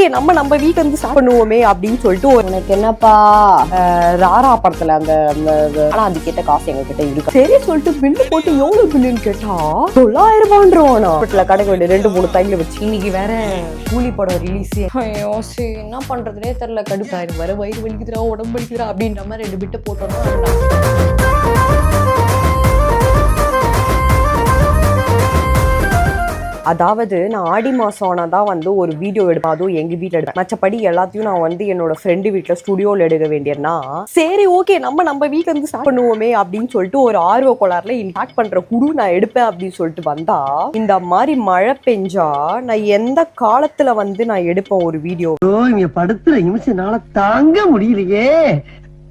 Okay நம்ம வீட்ல இருந்து ஸ்டார்ட் பண்ணுவோமே அப்படின்னு சொல்லிட்டு உனக்கு என்னப்பா ராரா படத்துல அந்த ஆனா அதுக்கேற்ற காசு எங்க கிட்ட இருக்கு சரி சொல்லிட்டு பில்லு போட்டு எவ்வளவு பில்லுன்னு கேட்டா 9,000 ரூபான்றோம். வீட்டுல கடை வேண்டிய 2-3 தைல வச்சு இன்னைக்கு வேற கூலி படம் ரிலீஸ். ஐயோ சரி என்ன பண்றதுனே தெரியல, கடுப்பாயிரு வர வயிறு வலிக்குதுரா உடம்பு வலிக்குதுரா அப்படின்ற மாதிரி 2 பிட்ட போட்டோம்னா அதாவது நான் ஆடி மாசம் ஆனாதான் வந்து ஒரு வீடியோ எடுப்பேன், அதுவும் எங்க வீட்டுல எடுப்பேன். மற்றபடி எல்லாத்தையும் நான் வந்து என்னோட ஃப்ரெண்டு வீட்டுல ஸ்டுடியோல எடுக்க வேண்டியதுனா சரி ஓகே நம்ம வீட்டுல இருந்து ஸ்டார்ட் பண்ணுவோமே அப்படின்னு சொல்லிட்டு ஒரு ஆர்வ கோளாறுல இன்டாக்ட் பண்ற குரு நான் எடுப்பேன் அப்படின்னு சொல்லிட்டு வந்தா இந்த மாதிரி மழை பெஞ்சா நான் எந்த காலத்துல வந்து நான் எடுப்பேன் ஒரு வீடியோ. இங்க படுத்துற நிமிஷம்னால தாங்க முடியலையே,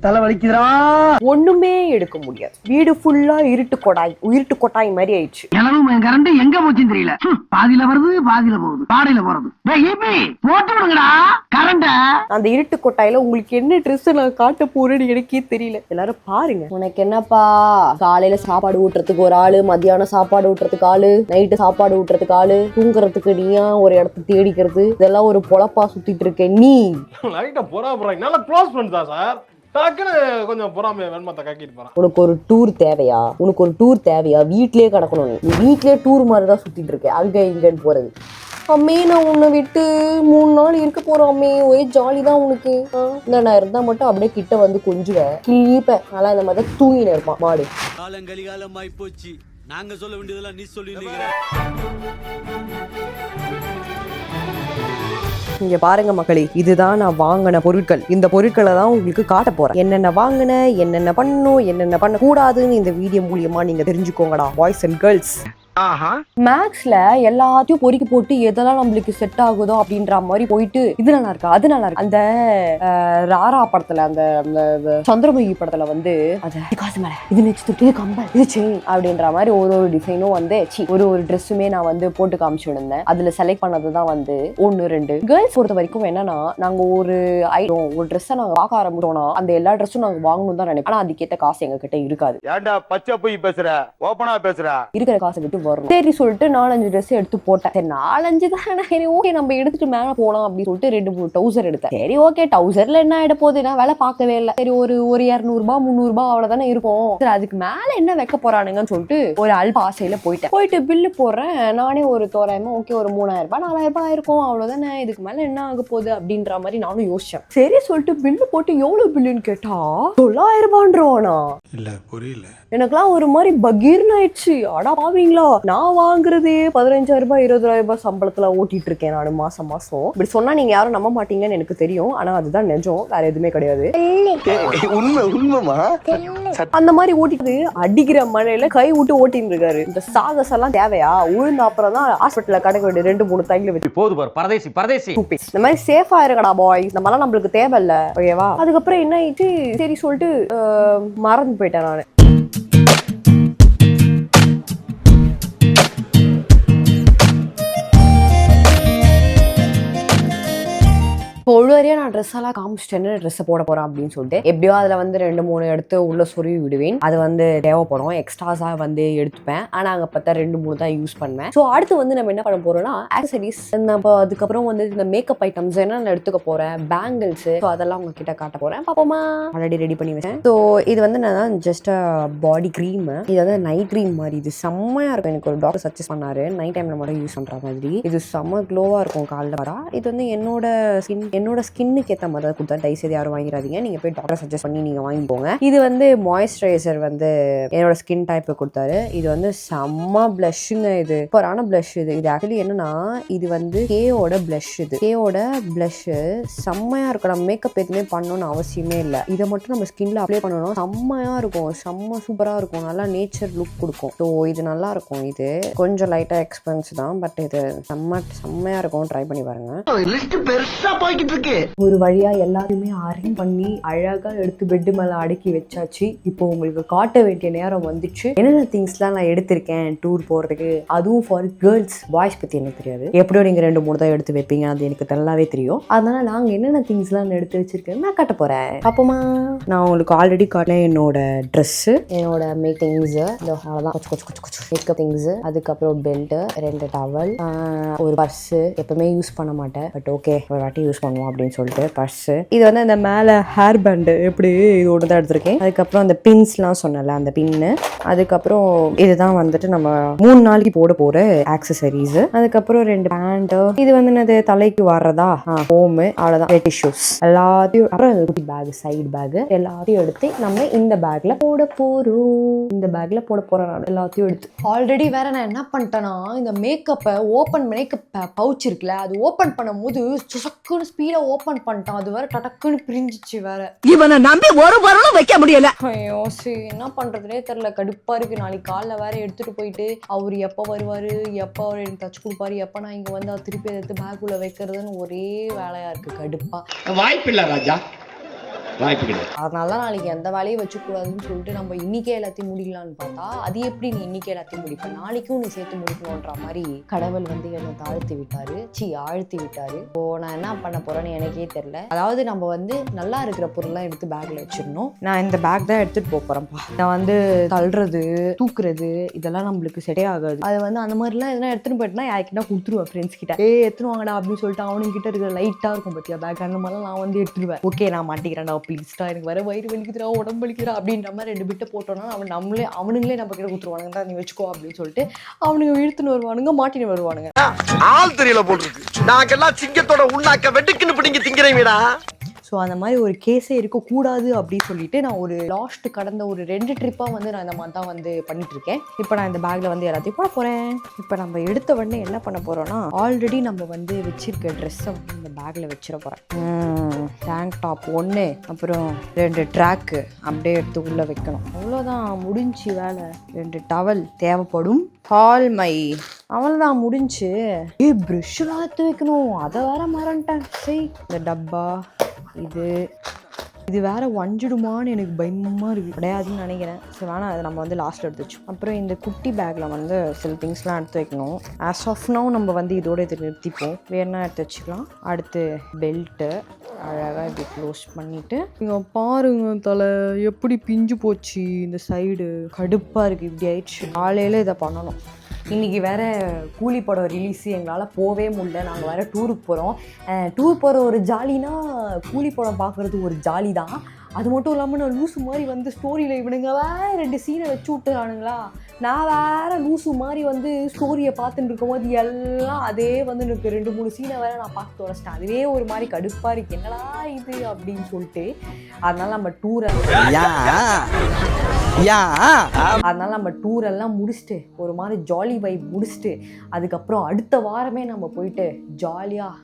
தலை வலிக்குதுடா. ஒண்ணுமே எடுக்க முடியாது, வீடு ஃபுல்லா இருட்டு கொட்டாய் மாதிரி ஆயிடுச்சு. கரண்ட் எங்க போச்சுன்னு தெரியல, பாதியில வருது பாதியில போகுது, பாடையில போறது. போட்டு விடுங்கடா கரண்ட. அந்த இருட்டு கொட்டாயில உங்களுக்கு என்ன ட்ரெஸ் நான் காட்ட போறேன்னு எனக்கே தெரியல. எல்லாரும் பாருங்க. உனக்கு என்னப்பா காலையில சாப்பாடு ஊட்டுறதுக்கு ஒரு ஆளு, மத்தியானம் சாப்பாடு ஊட்டுறதுக்கு ஆளு, நைட்டு சாப்பாடு ஊட்டுறதுக்கு ஆளு, தூங்குறதுக்கு நீயா ஒரு இடத்த தேடிக்கிறது, இதெல்லாம் ஒரு பொழப்பா சுத்திட்டு இருக்க நீ. லைட்டா போறாங்க நல்லா க்ளோஸ் பண்ணிட்டா சார், கொஞ்சம் பொறாமையா வெண்மத்தை காக்கிட்டு போறான். உனக்கு ஒரு டூர் தேவையா? வீட்லயே கிடக்கணும், நீ வீட்லயே டூர் மாதிரி தான் சுத்திட்டு இருக்க, அங்க இங்கன்னு போறது. அம்மே நான் உன்னை விட்டு 3 நாள் இருக்க போறோம் அம்மே, ஒரே ஜாலி தான் உனக்கு. நான் இருந்தா மட்டும் அப்படியே கிட்ட வந்து கொஞ்சுவேன், கிழிப்பேன். நல்லா இந்த மாதிரி தூங்கின இருப்பான் மாடு. காலங்கலிகாலமாய் போச்சு, நாங்க சொல்ல வேண்டியதெல்லாம் நீ சொல்லி. இங்க பாருங்க மக்களே, இதுதான் நான் வாங்கின பொருட்கள். இந்த பொருட்களை தான் உங்களுக்கு காட்ட போறேன். என்னென்ன வாங்கின, என்னென்ன பண்ணணும், என்னென்ன பண்ண கூடாதுன்னு இந்த வீடியோ மூலியமா நீங்க தெரிஞ்சுக்கோங்கடா பாய்ஸ் அண்ட் கேர்ள்ஸ். மேக்ஸ்ல எல்லாத்தையும் பொறுக்கி போட்டு எதெல்லாம் நம்மளுக்கு செட் ஆகுதோ அப்படின்ற மாதிரி போயிட்டு இது நல்லா இருக்கா அது நல்லா இருக்கு. அந்த ராரா படத்துல அந்த சந்திரமுகி படத்துல வந்து காசு மேல இது நெக்ஸ்ட் இது கம்பல் இது செயின் அப்படின்ற மாதிரி ஒரு டிசைனும் வந்து ஒரு ட்ரெஸ்ஸுமே நான் வந்து போட்டு காமிச்சிருந்தேன். அதுல செலக்ட் பண்ணதுதான் வந்து 1-2. கேர்ள்ஸ் பொறுத்த வரைக்கும் என்னன்னா, நாங்க ஒரு ஐட்டம் ஒரு ட்ரெஸ்ஸை நாங்க பார்க்க ஆரம்பிச்சோம்னா அந்த எல்லா ட்ரெஸ்ஸும் நாங்க வாங்கணும் தான் நினைப்போம். ஆனா அதுக்கேற்ற காசு எங்க கிட்ட இருக்காது. ஏன்டா பச்சை போய் பேசுற, ஓபனா பேசுற, இருக்கிற காசை விட்டு வரும். சரி சொல்லிட்டு 4-5 ட்ரெஸ் எடுத்து போட்டேன். சரி 4-5 தானே, சரி ஓகே நம்ம எடுத்துட்டு மேல போலாம் அப்படின்னு சொல்லிட்டு 2-3 டவுசர் எடுத்தேன். சரி ஓகே டவுசர்ல என்ன ஆயிட போகுது, நான் வேலை பார்க்கவே இல்லை. சரி ஒரு 200 ரூபாய் 300 ரூபாய் அவ்வளவுதானே இருக்கும். சரி அதுக்கு மேல என்ன வைக்க போறானுங்கன்னு சொல்லிட்டு ஒரு அல்ப ஆசையில போயிட்டு பில்லு போடுறேன். நானே ஒரு தோராயமா ஓகே ஒரு 3000 ரூபாய் 4000 ரூபாய் இருக்கும், அவ்வளவுதானே, இதுக்கு மேல என்ன ஆக போகுது அப்படின்ற மாதிரி நானும் யோசிச்சேன். சரி சொல்லிட்டு பில்லு போட்டு எவ்வளவு பில்லுன்னு கேட்டா 9,000 ரூபான்றோனா இல்ல புரியல. எனக்குலாம் ஒரு மாதிரி பகீர்னு ஆயிடுச்சு. அடா பாவீங்களா, நான் வாங்குறதே 15,000 ரூபாய் 20,000 ரூபாய் சம்பளத்துல ஓட்டிட்டு இருக்கேன் நான் மாசம். இப்படி சொன்னா நீங்க யாரும் நம்ப மாட்டீங்கன்னு எனக்கு தெரியும், ஆனா அதுதான் நிஜம், வேற எதுவுமே கிடையாது. உண்மைமா அந்த மாதிரி ஓட்டிட்டு அடிக்கிற மழையில கை விட்டு ஓட்டின்னு இருக்காரு. இந்த சாகசம் எல்லாம் தேவையா? உழுந்த அப்புறம் தான் ஹாஸ்பிட்டல்ல கிடைக்க வேண்டிய 2-3 தைல வச்சு போது பாரு பரதேசி. இந்த மாதிரி சேஃபா இருக்கடா பாய், இந்த மாதிரிலாம் நம்மளுக்கு தேவையில்ல ஓகேவா. அதுக்கப்புறம் என்ன ஆயிடுச்சு, சரி சொல்லிட்டு மறந்து போயிட்டேன் நானு. ஒழுவரையா நான் ட்ரெஸ் எல்லாம் காமிச்சிட்டேன்னு ட்ரெஸ்ஸை போட போறேன் அப்படின்னு சொல்லிட்டு எப்படியோ அதுல வந்து 2-3 எடுத்து உள்ள சொருவி விடுவேன். அது வந்து தேவைப்படும், எக்ஸ்ட்ராஸா வந்து எடுத்துப்பேன். ஆனா அங்க பார்த்தா 2-3 தான் யூஸ் பண்ணுவேன். ஸோ அடுத்து வந்து நம்ம என்ன பண்ண போறோம்னா ஆக்சசரிஸ், நம்ம அதுக்கப்புறம் வந்து இந்த மேக்கப் ஐட்டம்ஸ் என்ன நான் எடுத்துக்க போறேன், பேங்கிள்ஸ், அதெல்லாம் உங்ககிட்ட காட்ட போறேன். பாப்போமா, ஆல்ரெடி ரெடி பண்ணி வச்சேன். ஸோ இது வந்து நான் ஜஸ்ட் பாடி க்ரீம், இது வந்து நைட் க்ரீம் மாதிரி, இது செம்மையா இருக்கும். எனக்கு ஒரு டாக்டர் சஜஸ்ட் பண்ணாரு நைட் டைம்ல மட்டும் யூஸ் பண்ற மாதிரி. இது செம்ம க்ளோவா இருக்கும் காலைல வரா. இது வந்து என்னோட ஸ்கின்னுக்கு ஏற்ற மாதிரி தான் கொடுத்தா, தயவுசெய்து யாரும் வாங்கிடாதீங்க, நீங்க போய் டாக்டர் சஜஸ்ட் பண்ணி நீங்க வாங்கிக்கோங்க. இது வந்து மாய்ஸ்சரைசர் வந்து என்னோட ஸ்கின் டைப்பு கொடுத்தாரு. இது வந்து செம்ம பிளஷ்ஷுங்க, இது சூப்பரான பிளஷ். இது ஆக்சுவலி என்னன்னா, இது வந்து கேயோட பிளஷ். இது கேயோட பிளஷ் செம்மையா இருக்கும். நம்ம மேக்கப் எதுவுமே பண்ணணும்னு அவசியமே இல்லை, இதை மட்டும் நம்ம ஸ்கின்ல அப்ளை பண்ணணும், செம்மையா இருக்கும், செம்ம சூப்பரா இருக்கும், நல்லா நேச்சர் லுக் கொடுக்கும். ஸோ இது நல்லா இருக்கும். இது கொஞ்சம் லைட்டா எக்ஸ்பென்சிவ் தான், பட் இது செம்மையா இருக்கும், ட்ரை பண்ணி பாருங்க. லிஸ்ட் பெருசா போய்கிட்டு இருக்கு. ஒரு வழியா எல்லாத்தையுமே அரேஞ்ச் பண்ணி அழகா எடுத்து பெட் மேல அடுக்கி வச்சாச்சு. இப்போ உங்களுக்கு காட்ட வேண்டிய நேரம் வந்துச்சு. என்னென்ன திங்ஸ்லாம் நான் எடுத்திருக்கேன் டூர் போறதுக்கு, அதுவும் ஃபார் கேர்ள்ஸ். பாய்ஸ் பத்தி எனக்கு தெரியாது, எப்படியோ நீங்க 2-3 தான் எடுத்து வைப்பீங்க, அது எனக்கு நல்லாவே தெரியும். அதனால நாங்க என்னென்ன திங்ஸ்லாம் எடுத்து வச்சிருக்கேன் நான் காட்ட போறேன். அப்பமா நான் உங்களுக்கு ஆல்ரெடி காட்டினேன் என்னோட ட்ரெஸ், என்னோட மேக் திங்ஸ், இந்த அவ்வளோதான் மேக்கப் திங்ஸ், அதுக்கப்புறம் பெல்ட், 2 டவல், ஒரு பர்ஸ். எப்பவுமே யூஸ் பண்ண மாட்டேன், பட் ஓகே ஒரு வாட்டி யூஸ் பண்ணுவோம் அப்படின்னு சொல்லிட்டு பர்ஸ். இது வந்து அந்த மேலே ஹேர் பேண்டு எப்படி இது ஒன்று தான் எடுத்திருக்கேன். அதுக்கப்புறம் அந்த பின்ஸ்லாம் சொன்னல அந்த பின்னு. அதுக்கப்புறம் இதுதான் வந்துட்டு நம்ம 3 நாளைக்கு போட போற ஆக்சசரிஸ். அதுக்கப்புறம் 2 பேண்ட். இது வந்து என்னது தலைக்கு வர்றதா ஹோமு, அவ்வளோதான். டிஷ்யூஸ் எல்லாத்தையும், அப்புறம் பேக், சைடு பேக் எல்லாத்தையும் எடுத்து நம்ம இந்த பேக்ல போட போறோம். இந்த பேக்ல போட போறேன் நான் எல்லாத்தையும் எடுத்து. ஆல்ரெடி வேற நான் என்ன பண்ணிட்டேன்னா, இந்த மேக்கப்பை ஓப்பன் மேக்கப் பவுச் இருக்குல்ல, அது ஓப்பன் பண்ணும்போது சுசக்குன்னு ஸ்பீடா ஓப்பன் பண்ணிட்டான். அது வேற டடக்குன்னு பிரிஞ்சிச்சு வேற. இவனை நம்பி ஒரு பொருளும் வைக்க முடியல. ஐயோ சரி என்ன பண்றதுனே தெரியல, கடுப்பா இருக்கு. நாளைக்கு காலைல வேற எடுத்துட்டு போயிட்டு அவரு எப்ப வருவாரு, எப்ப அவர் எனக்கு தச்சு கொடுப்பாரு, எப்ப நான் இங்க வந்து திருப்பி எடுத்து பேக் உள்ள வைக்கிறதுன்னு ஒரே வேலையா இருக்கு, கடுப்பா. வாய்ப்பில்லை ராஜா, வாய்ப்பு கிடையாது. அதனால நாளைக்கு எந்த வேலையும் வச்சுக்கூடாதுன்னு சொல்லிட்டு நம்ம இன்னைக்கே எல்லாத்தையும் முடிக்கலான்னு பார்த்தா, அது எப்படி நீ இன்னைக்கே எல்லாத்தையும் முடிப்ப, நாளைக்கும் நீ சேர்த்து முடிக்கணுன்ற மாதிரி கடவுள் வந்து என்னை தாழ்த்தி விட்டாரு, ஆழ்த்தி விட்டாரு. இப்போ நான் என்ன பண்ண போறேன்னு எனக்கே தெரியல. அதாவது நம்ம வந்து நல்லா இருக்கிற பொருள்லாம் எடுத்து பேக்ல வச்சிடணும். நான் இந்த பேக் தான் எடுத்துட்டு போறேன்ப்பா. நான் வந்து தள்ளுறது, தூக்குறது இதெல்லாம் நம்மளுக்கு செட்டே ஆகாது. அது வந்து அந்த மாதிரிலாம் எதனா எடுத்துட்டு போயிட்டுனா யாருக்கிட்ட கொடுத்துருவேன், ஃப்ரெண்ட்ஸ் கிட்ட. எடுத்துன்னு வாங்கடா அப்படின்னு சொல்லிட்டு அவனுக்கு கிட்ட இருக்கிற லைட்டா இருக்கும் பத்தியா பேக், அந்த மாதிரிலாம் நான் வந்து எடுத்துருவேன். ஓகே நான் மாட்டிக்கிறேன்டா ப்ளீஸ்டா, எனக்கு வர வயிறு வலிக்குதுடா, உடம்பு வலிக்குதுடா அப்படின்ற மாதிரி 2 பிட்டை போட்டோம்னா அவனுங்களே நம்ம கிட்ட கொடுத்துருவானுங்க, தான் நீ வச்சுக்கோ அப்படின்னு சொல்லிட்டு அவனுங்க இழுத்துன்னு வருவானுங்க, மாட்டின்னு வருவானுங்க. ஆள் தெரியல போட்டுருக்கு, நாங்கெல்லாம் சிங்கத்தோட உண்ணாக்க வெட்டுக்குன்னு பிடிங்க திங்கிறீங்கடா. ஸோ அந்த மாதிரி ஒரு கேஸே இருக்கக்கூடாது அப்படின்னு சொல்லிட்டு நான் ஒரு லாஸ்ட் கடந்த ஒரு 2 ட்ரிப்பாக வந்து நான் இந்த மாதிரி தான் வந்து பண்ணிட்டு இருக்கேன். இப்போ நான் இந்த பேக்கில் வந்து எல்லாத்தையும் போட போகிறேன். இப்போ நம்ம எடுத்த உடனே என்ன பண்ண போகிறோம்னா, ஆல்ரெடி நம்ம வந்து வச்சிருக்க ட்ரெஸ்ஸை வந்து இந்த பேக்கில் வச்சிட போகிறேன். டேங்க் டாப் 1, அப்புறம் 2 ட்ராக்கு அப்படியே எடுத்து உள்ளே வைக்கணும். அவ்வளோதான் முடிஞ்சு வேலை. 2 டவல் தேவைப்படும். ஹால் மை அவ்வளோதான் முடிஞ்சு. ப்ரஷ்ஷெலாம் எடுத்து வைக்கணும், அதை வேற மறந்துட்டேன். சரி இந்த டப்பா இது வேற வஞ்சிடுமான்னு எனக்கு பயமா இருக்கு. கிடையாதுன்னு நினைக்கிறேன். சரி வேணாம், அதை நம்ம வந்து லாஸ்ட் எடுத்து வச்சோம். அப்புறம் இந்த குட்டி பேக்ல வந்து சில திங்ஸ்லாம் எடுத்து வைக்கணும். ஆஸ் ஆஃப் நவ் நம்ம வந்து இதோட இதை நிறுத்திப்போம், வேணா எடுத்து வச்சுக்கலாம். அடுத்து பெல்ட்டு அழகாக இப்படி க்ளோஸ் பண்ணிட்டு, இங்கே பாருங்க தலை எப்படி பிஞ்சு போச்சு இந்த சைடு, கடுப்பாக இருக்குது. இப்படி ஆயிடுச்சு. காலையில் இதை பண்ணணும். இன்றைக்கி வேறு கூலி படம் ரிலீஸு, எங்களால் போகவே முடியல. நாங்கள் வேறு டூருக்கு போகிறோம். டூர் போகிற ஒரு ஜாலினா கூலி படம் பார்க்குறது ஒரு ஜாலி தான். அது மட்டும் இல்லாமல் நான் லூசு மாதிரி வந்து ஸ்டோரியில் இவனுங்க வேறு 2 சீனை வச்சு விட்டுறானுங்களா. நான் வேறு லூசு மாதிரி வந்து ஸ்டோரியை பார்த்துட்டு இருக்கும்போது எல்லாம் அதே வந்து எனக்கு 2-3 சீனை வேறு நான் பார்த்து தொலைச்சிட்டேன். அதுவே ஒரு மாதிரி கடுப்பாக இருக்குது, என்னடா இது அப்படின்னு சொல்லிட்டு. அதனால நம்ம டூரெல்லாம் முடிச்சுட்டு ஒரு மாதிரி ஜாலி வைப் முடிச்சுட்டு, அதுக்கப்புறம் அடுத்த வாரமே நம்ம போயிட்டு ஜாலியாக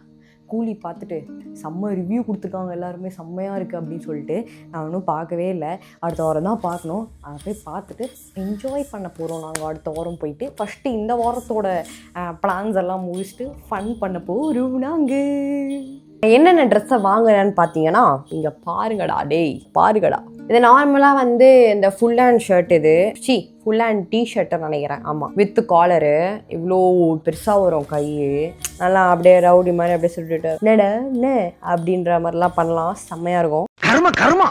கூலி பார்த்துட்டு செம்ம ரிவ்யூ கொடுத்துருக்காங்க எல்லாருமே, செம்மையாக இருக்குது அப்படின்னு சொல்லிட்டு. நான் ஒன்றும் பார்க்கவே இல்லை, அடுத்த வாரம் தான் பார்க்கணும். அதை போய் பார்த்துட்டு என்ஜாய் பண்ண போகிறோம் நாங்கள் அடுத்த வாரம் போயிட்டு. ஃபஸ்ட்டு இந்த வாரத்தோட பிளான்ஸ் எல்லாம் முடிச்சுட்டு ஃபன் பண்ண போகிறோம் நாங்கள். என்னென்ன ட்ரெஸ்ஸை வாங்குறேன்னு பார்த்தீங்கன்னா, இங்கே பாருங்கடா, பாருங்கடா. இது நார்மலாக வந்து இந்த ஃபுல் ஹேண்ட் ஷர்ட், இது ஃபுல் ஹேண்ட் டிஷர்ட்டை நினைக்கிறேன். ஆமாம், வித் காலரு, இவ்வளோ பெருசாக வரும் கை, நல்லா அப்படியே ரவுடி மாதிரி அப்படியே சொல்லிட்டு என்ன அப்படின்ற மாதிரிலாம் பண்ணலாம், செம்மையாக இருக்கும்.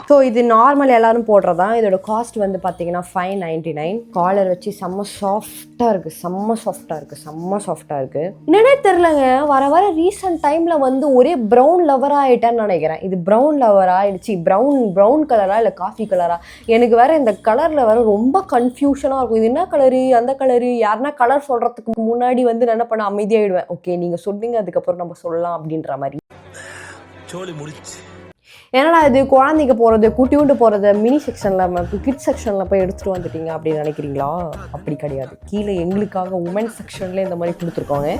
ஸோ இது நார்மல் எல்லாரும் போடுறதான். இதோட காஸ்ட் வந்து பார்த்தீங்கன்னா 599. காலர் வச்சு செம்ம சாஃப்டாக இருக்குது. என்னன்னே தெரிலங்க, வர ரீசன்ட் டைமில் வந்து ஒரே ப்ரௌன் லவர் ஆகிட்டேன்னு நினைக்கிறேன். இது ப்ரௌன் லவர் ஆகிடுச்சு. ப்ரௌன் கலரா இல்லை காஃபி கலரா, எனக்கு வேற இந்த கலரில் வேற ரொம்ப கன்ஃபியூஷனாக இருக்கும். இது என்ன கலரு, அந்த கலரு, யாருன்னா கலர் சொல்கிறதுக்கு முன்னாடி வந்து நான் என்ன பண்ண அமைதியாகிடுவேன். ஓகே நீங்கள் சொன்னீங்க, அதுக்கப்புறம் நம்ம சொல்லலாம் அப்படின்ற மாதிரி. என்னடா இது குழந்தைங்க போகிறது, குட்டியூண்டு போகிறது, மினி செக்ஷனில் கிட்ஸ் செக்ஷனில் போய் எடுத்துகிட்டு வந்துட்டீங்க அப்படின்னு நினைக்கிறீங்களா? அப்படி கிடையாது. கீழே எங்களுக்காக உமன்ஸ் செக்ஷன்லேயே இந்த மாதிரி கொடுத்துருக்கோங்க.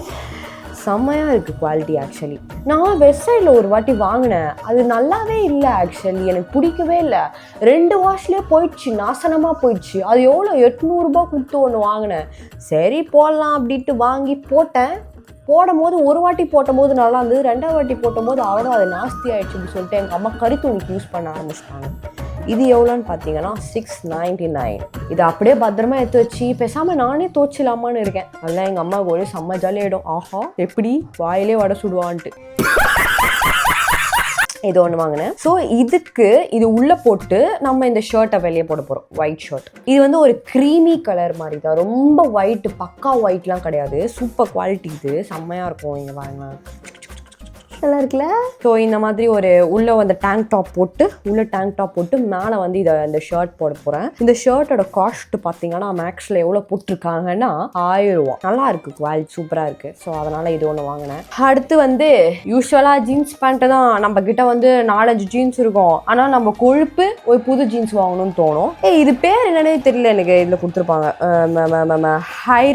செம்மையாக இருக்குது குவாலிட்டி. ஆக்சுவலி நான் வெப்சைட்டில் ஒரு வாட்டி வாங்கினேன், அது நல்லாவே இல்லை. ஆக்சுவலி எனக்கு பிடிக்கவே இல்லை. 2 வாஷ்லேயே போயிடுச்சு, நாசனமாக போயிடுச்சு. அது எவ்வளோ 800 ரூபா கொடுத்து ஒன்று வாங்கினேன். சரி போடலாம் அப்படின்ட்டு வாங்கி போட்டேன். போடும் போது ஒரு வாட்டி போட்டும் போது நல்லா இருந்தது, 2வது வாட்டி போட்டும் போது அவ்வளோ அது நாஸ்தி ஆயிடுச்சுன்னு சொல்லிட்டு எங்கள் அம்மா கறித்துணிக்கு யூஸ் பண்ண ஆரம்பிச்சிட்டாங்க. இது எவ்வளோன்னு பார்த்தீங்கன்னா 699. இதை அப்படியே பத்திரமா எடுத்து வச்சு பேசாமல் நானே தோச்சிடலாமான்னு இருக்கேன். அதெல்லாம் எங்கள் அம்மாவுக்கு ஒரே செம்ம ஜாலியாகிடும். ஆஹா எப்படி வாயிலே வடை சுடுவான்ட்டு இது ஒன்று வாங்கினேன். ஸோ இதுக்கு இது உள்ளே போட்டு நம்ம இந்த ஷர்ட்டை வெளியே போட போகிறோம். White shirt. இது வந்து ஒரு க்ரீமி கலர் மாதிரி தான், ரொம்ப ஒயிட்டு, பக்கா ஒயிட்லாம் கிடையாது. சூப்பர் குவாலிட்டி, இது செம்மையாக இருக்கும். இங்கே வாங்க, நல்லா இருக்குல்ல. ஸோ இந்த மாதிரி ஒரு உள்ள வந்து டேங்க் டாப் போட்டு மேலே வந்து இதை இந்த ஷர்ட் போட போகிறேன். இந்த ஷர்ட்டோட காஸ்ட் பார்த்தீங்கன்னா மேக்ஸில் எவ்வளோ போட்டிருக்காங்கன்னா 1000 ரூபா. நல்லா இருக்குது, குவாலிட்டி சூப்பராக இருக்குது. ஸோ அதனால் இது ஒன்று வாங்கினேன். அடுத்து வந்து யூஸ்வலாக ஜீன்ஸ் பேண்ட்டு தான் நம்ம கிட்ட வந்து 4-5 ஜீன்ஸ் இருக்கும். ஆனால் நம்ம கொழுப்பு ஒரு புது ஜீன்ஸ் வாங்கணும்னு தோணும். இது பேர் என்னன்னே தெரியல எனக்கு. இதில் கொடுத்துருப்பாங்க ஹை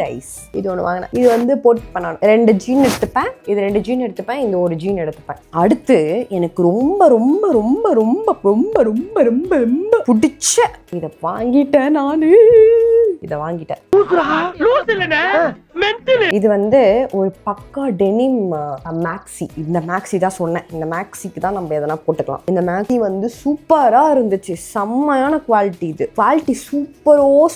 ரைஸ். இது ஒன்று வாங்கினேன். இது வந்து போட்டு பண்ணணும். 2 ஜீன் எடுத்துப்பேன். இது 2 ஜீன் எடுத்துப்பேன். இந்த ஒரு ஜீன் எடுத்துப்பேன். அடுத்து எனக்கு ரொம்ப ரொம்ப ரொம்ப ரொம்ப ரொம்ப ரொம்ப ரொம்ப ரொம்ப பிடிச்ச இதை வாங்கிட்டேன். நானு இதை வாங்கிட்டேன். இது வந்து ஒரு பக்கா டெனிம் மேக்ஸி. இந்த மேக்ஸி தான் சொன்னேன். இந்த மேக்ஸிக்கு தான் நம்ம எதனா போட்டுக்கலாம். இந்த மேக்ஸி வந்து சூப்பராக இருந்துச்சு. செம்மையான குவாலிட்டி. இது குவாலிட்டி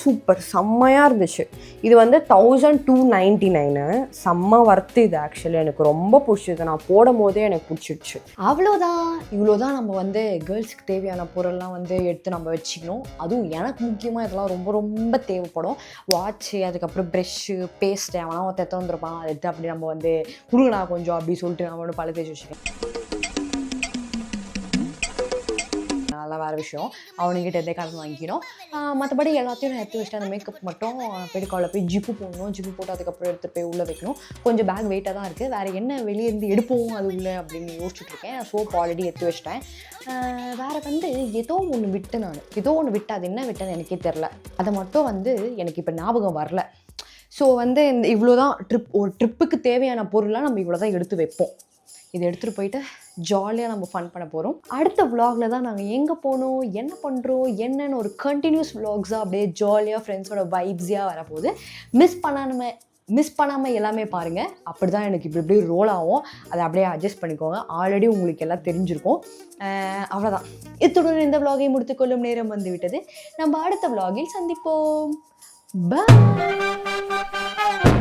சூப்பர் செம்மையாக இருந்துச்சு. இது வந்து 1299. செம்ம வர்த்து இது. ஆக்சுவலி எனக்கு ரொம்ப பிடிச்சது. நான் போடும் போதே எனக்கு பிடிச்சிடுச்சு. அவ்வளோதான். இவ்வளோதான் நம்ம வந்து கேர்ள்ஸுக்கு தேவையான பொருள்லாம் வந்து எடுத்து நம்ம வச்சுக்கணும். அதுவும் எனக்கு முக்கியமாக இதெல்லாம் ரொம்ப ரொம்ப தேவைப்படும். வாட்சு, அதுக்கப்புறம் ப்ரெஷ்ஷு, பேஸ்ட்டு, அவனா ஒருத்த வந்துருப்பான். அதை எடுத்து அப்படி நம்ம வந்து குடுங்கண்ணா கொஞ்சம் அப்படி சொல்லிட்டு நம்ம ஒன்று பழ தேய்ச்சி வச்சுக்கேன். அதெல்லாம் வேறு விஷயம். அவனுக்கிட்ட எதே கடன் வாங்கிக்கணும். மற்றபடி எல்லாத்தையும் நான் எடுத்து வச்சுட்டு அந்த மேக்கப் மட்டும் பெடிக்காலில் போய் ஜிப்பு போடணும். ஜிப்பு போட்டு அதுக்கப்புறம் எடுத்துகிட்டு போய் உள்ளே வைக்கணும். கொஞ்சம் பேக் வெயிட்டாக தான் இருக்குது. வேறு என்ன வெளியே இருந்து எடுப்போம் அது உள்ளே அப்படின்னு யோசிச்சுட்ருக்கேன். சோப் ஆல்ரெடி எடுத்து வச்சிட்டேன். வேறு வந்து ஏதோ ஒன்று விட்டேன். அது என்ன விட்டேன்னு எனக்கே தெரில. அதை மட்டும் வந்து எனக்கு இப்போ ஞாபகம் வரல. ஸோ வந்து இந்த இவ்வளோ தான் ஒரு ட்ரிப்புக்கு தேவையான பொருளாக நம்ம இவ்வளோ தான் எடுத்து வைப்போம். இதை எடுத்துகிட்டு போயிட்டு ஜாலியாக நம்ம ஃபன் பண்ண போகிறோம். அடுத்த விலாகில் தான் நாங்கள் எங்கே போனோம், என்ன பண்ணுறோம், என்னென்னு ஒரு கண்டினியூஸ் விலாக்ஸாக அப்படியே ஜாலியாக ஃப்ரெண்ட்ஸோட வைப்ஸியாக வரப்போகுது. மிஸ் பண்ணாமல் எல்லாமே பாருங்கள். அப்படி தான் எனக்கு இப்படி ரோல் ஆகும். அதை அப்படியே அட்ஜஸ்ட் பண்ணிக்கோங்க. ஆல்ரெடி உங்களுக்கு எல்லாம் தெரிஞ்சிருக்கும். அவ்வளோதான். இத்துடன் இந்த விலாகை முடித்துக்கொள்ளும் நேரம் வந்து விட்டது. நம்ம அடுத்த விலாகில் சந்திப்போம். Bye.